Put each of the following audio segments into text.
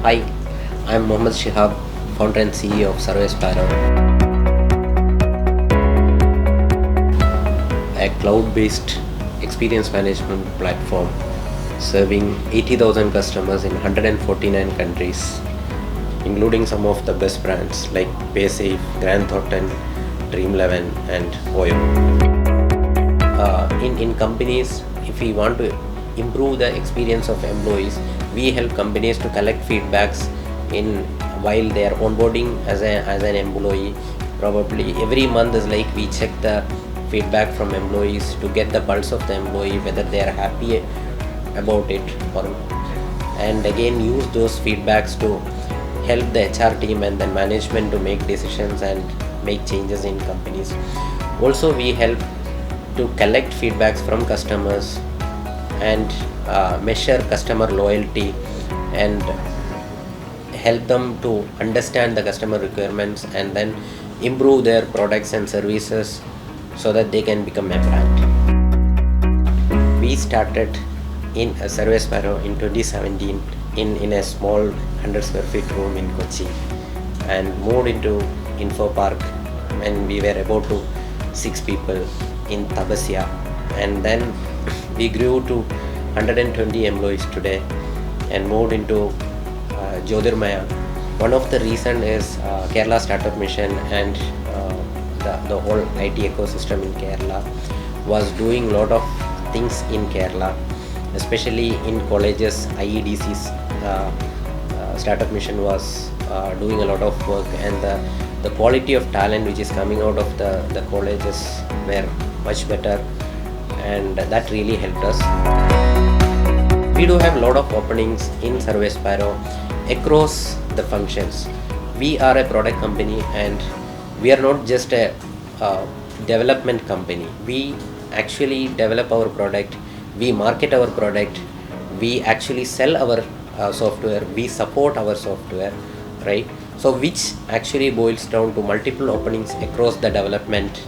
Hi, I'm Mohammed Shihab, founder and CEO of SurveySparrow, a cloud-based experience management platform serving 80,000 customers in 149 countries, including some of the best brands like PaySafe, Grant Thornton, Dream11 and Oyo. In companies, if we want to improve the experience of employees, we help companies to collect feedbacks in while they are onboarding as an employee. Probably every month is like we check the feedback from employees to get the pulse of the employee, whether they are happy about it or not, and again use those feedbacks to help the HR team and the management to make decisions and make changes in companies. Also, we help to collect feedbacks from customers and measure customer loyalty and help them to understand the customer requirements and then improve their products and services so that they can become a brand. We started in a SurveySparrow in 2017 in a small 100 square feet room in Kochi and moved into Info Park when we were about to 6 people in Tabasya, and then we grew to 120 employees today and moved into Jyotirmaya. One of the reason is Kerala Startup Mission and the whole IT ecosystem in Kerala was doing a lot of things in Kerala, especially in colleges. IEDC's Startup Mission was doing a lot of work, and the quality of talent which is coming out of the colleges were much better, and that really helped us. We do have a lot of openings in SurveySparrow across the functions. We are a product company and we are not just a development company. We actually develop our product, we market our product, we actually sell our software, we support our software, right? So which actually boils down to multiple openings across the development,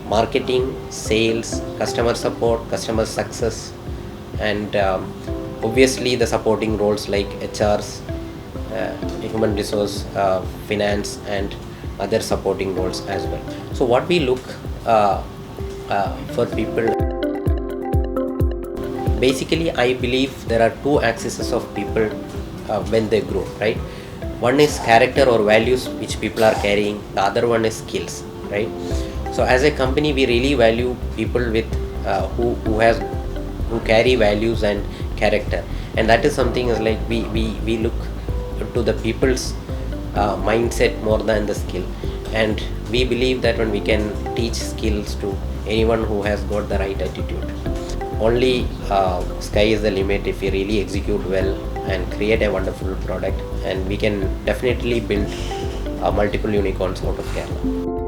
marketing, sales, customer support, customer success, and obviously the supporting roles like HRs, human resource, finance, and other supporting roles as well. So what we look for people, basically I believe there are two axes of people when they grow, right? One is character or values which people are carrying, the other one is skills, right? So as a company, we really value people with who carry values and character, and that is something is like we look to the people's mindset more than the skill, and we believe that when we can teach skills to anyone who has got the right attitude, only sky is the limit if we really execute well and create a wonderful product, and we can definitely build multiple unicorns out of Kerala.